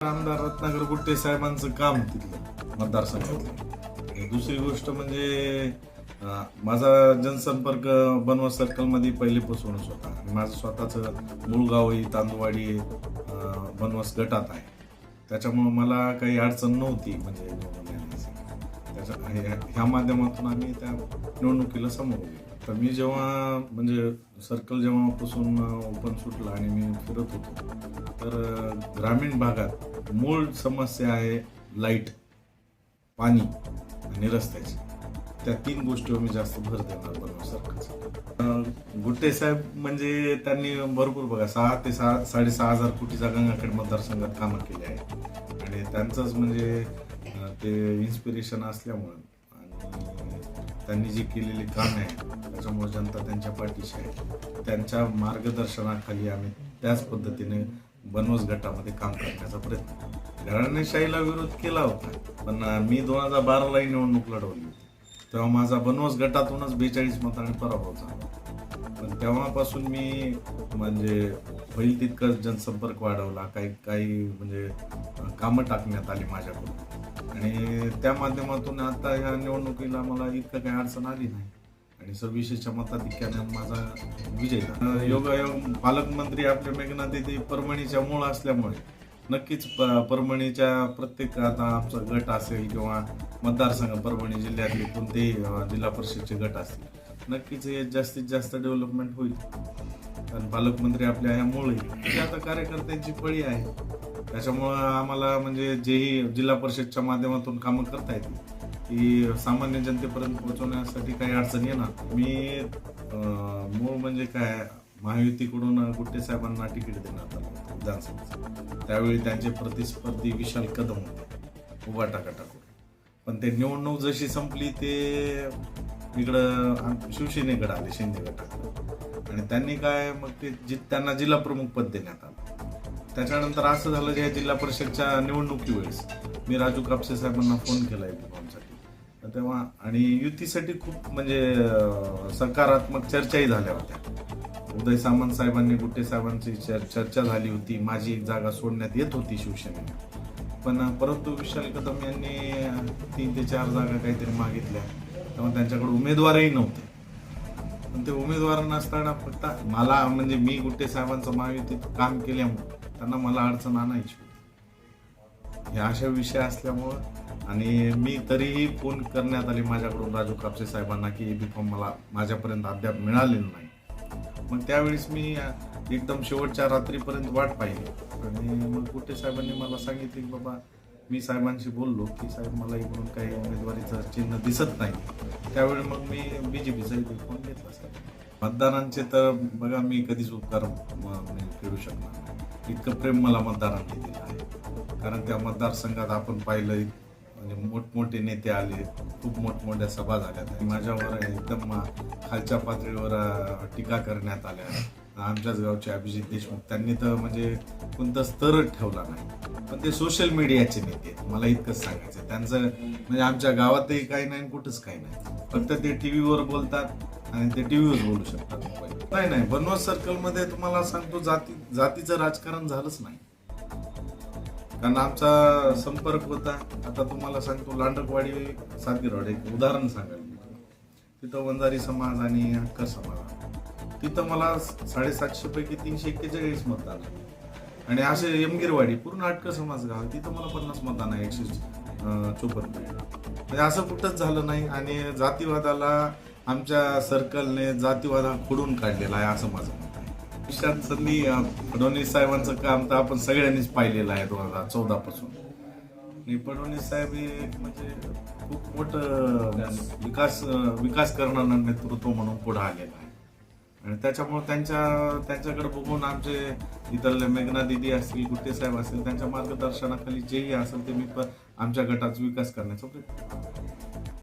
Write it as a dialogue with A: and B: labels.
A: आमदार रत्नाकर गुट्टे साहेबांचं काम तिथलं मतदारसंघातलं. आणि दुसरी गोष्ट म्हणजे माझा जनसंपर्क बनवस सर्कलमध्ये पहिलेपासूनच होता आणि माझं स्वतःचं मूळ गावही तांदूळवाडी बनवस गटात आहे. त्याच्यामुळं मला काही अडचण नव्हती म्हणजे निवडून येण्याची. ह्या माध्यमातून आम्ही त्या निवडणुकीला समोर गेलो. तर मी जेव्हा म्हणजे सर्कल जेव्हापासून ओपन सुटला आणि मी फिरत होतो तर ग्रामीण भागात मूळ समस्या आहे लाईट, पाणी आणि रस्त्याची. त्या तीन गोष्टीवर मी जास्त भर देणार बनवस सर्कलचा. गुट्टे साहेब म्हणजे त्यांनी भरपूर बघा 6 ते 6.5 कोटीचा गंगाखेड मतदारसंघात कामं केली आहे आणि त्यांचंच म्हणजे ते इन्स्पिरेशन असल्यामुळं आणि त्यांनी जी केलेली कामे आहे त्याच्यामुळे जनता त्यांच्या पाठीशी आहे. त्यांच्या मार्गदर्शनाखाली आम्ही त्याच पद्धतीने बनवस गटामध्ये काम करण्याचा प्रयत्न. घराणेशाहीला विरोध केला होता पण मी 2012ला निवडणूक लढवली होती. तेव्हा माझा बनवस गटातूनच 42 मतांनी पराभव झाला. पण तेव्हापासून मी म्हणजे होईल तितकं जनसंपर्क वाढवला, काही म्हणजे कामं टाकण्यात आली माझ्याकडून आणि त्या माध्यमातून आता ह्या निवडणुकीला मला इतकं काही अडचण आली नाही आणि 26च्या मताधिक्याने माझा विजय झाला. योगायोग पालकमंत्री आपले मेघना दीदी परभणीच्या मूळ असल्यामुळे नक्कीच परभणीच्या प्रत्येक आता आमचा गट असेल किंवा मतदारसंघ परभणी जिल्ह्यातले कोणतेही जिल्हा परिषदचे गट असतील नक्कीच हे जास्तीत जास्त डेव्हलपमेंट होईल. कारण पालकमंत्री आपल्या ह्या मूळ आहे आता कार्यकर्त्यांची पळी आहे. त्याच्यामुळं आम्हाला म्हणजे जेही जिल्हा परिषदच्या माध्यमातून कामं करता येतील ती सामान्य जनतेपर्यंत पोहोचवण्यासाठी काही अडचण येणार. मी मूळ म्हणजे काय महायुतीकडून गुट्टे साहेबांना तिकीट देण्यात आलं होतं विधानसभेचं. त्यावेळी त्यांचे प्रतिस्पर्धी विशाल कदम होते उभाटा गटाकडून. पण ते निवडणूक जशी संपली ते इकडं शिवसेनेकडे आले शिंदे गटाकडे आणि त्यांनी काय मग ते त्यांना जिल्हा प्रमुख पद देण्यात आलं. त्याच्यानंतर असं झालं की जिल्हा परिषदच्या निवडणुकी वेळेस मी राजू कापसे साहेबांना फोन केला आहे तेव्हा आणि युतीसाठी खूप म्हणजे सकारात्मक चर्चाही झाल्या होत्या. उदय सामंत साहेबांनी गुट्टे साहेबांची चर्चा झाली होती. माझी जागा सोडण्यात येत होती शिवसेनेने पण परंतु विशाल कदम यांनी 3 ते 4 जागा काहीतरी मागितल्या तेव्हा त्यांच्याकडे उमेदवारही नव्हते. पण ते उमेदवार नसताना फक्त मला म्हणजे मी गुट्टे साहेबांचं महायुतीत काम केल्यामुळे त्यांना मला अडचण आणायची होती. हे अशा विषय असल्यामुळं आणि मी तरीही फोन करण्यात आली माझ्याकडून राजू कापसे साहेबांना की बी फॉर्म मला माझ्यापर्यंत अद्याप मिळालेलं नाही. मग त्यावेळेस मी एकदम शेवटच्या रात्रीपर्यंत वाट पाहिली आणि मग गुट्टे साहेबांनी मला सांगितले की बाबा मी साहेबांशी बोललो की साहेब मला इकडून काही उमेदवारीचं चिन्ह दिसत नाही. त्यावेळी मग मी BJPचा फोन घेतला. साहेब मतदारांचे तर बघा मी कधीच उपकार फेडू शकणार नाही. इतकं प्रेम मला मतदारांनी दिलं आहे. कारण त्या मतदारसंघात आपण पाहिलं म्हणजे मोठमोठे नेते आले, खूप मोठमोठ्या सभा झाल्या. माझ्यावर एकदम खालच्या पातळीवर टीका करण्यात आल्या. आमच्याच गावचे अभिजित देशमुख त्यांनी तर म्हणजे कोणता स्तरच ठेवला नाही. पण ते सोशल मीडियाचे नेते मला इतकंच सांगायचं त्यांचं म्हणजे आमच्या गावातही काही नाही कुठंच काही नाही. फक्त ते टीव्हीवर बोलतात आणि ते टीव्हीवर बोलू शकतात. नाही बनवस सर्कलमध्ये तुम्हाला सांगतो जातीचं राजकारण झालंच नाही. कारण आमचा संपर्क होता. आता तुम्हाला सांगतो लांडकवाडी सातगिरवाड एक उदाहरण सांगायला तिथं वंजारी समाज आणि हक्कर समाज तिथं मला 750 पैकी 341 मतदान आणि असे यमगिरवाडी पूर्ण हटकर समाज गाव तिथं मला 50 मतदान आहे 154. म्हणजे असं कुठंच झालं नाही आणि जातीवादाला आमच्या सर्कलने जातीवादा खोडून काढलेला आहे असं माझं मत आहे. विशाल संधी फडणवीस साहेबांचं काम तर आपण सगळ्यांनीच पाहिलेलं आहे 2014 पासून. फडणवीस साहेब हे म्हणजे खूप मोठं विकास करणारं नेतृत्व म्हणून पुढे आलेलं आहे आणि त्याच्यामुळे त्यांच्याकडे बघून आमचे इथले मेघना दीदी असतील गुट्टे साहेब असतील त्यांच्या मार्गदर्शनाखाली जेही असेल ते मी आमच्या गटाचा विकास करण्याचा प्रयत्न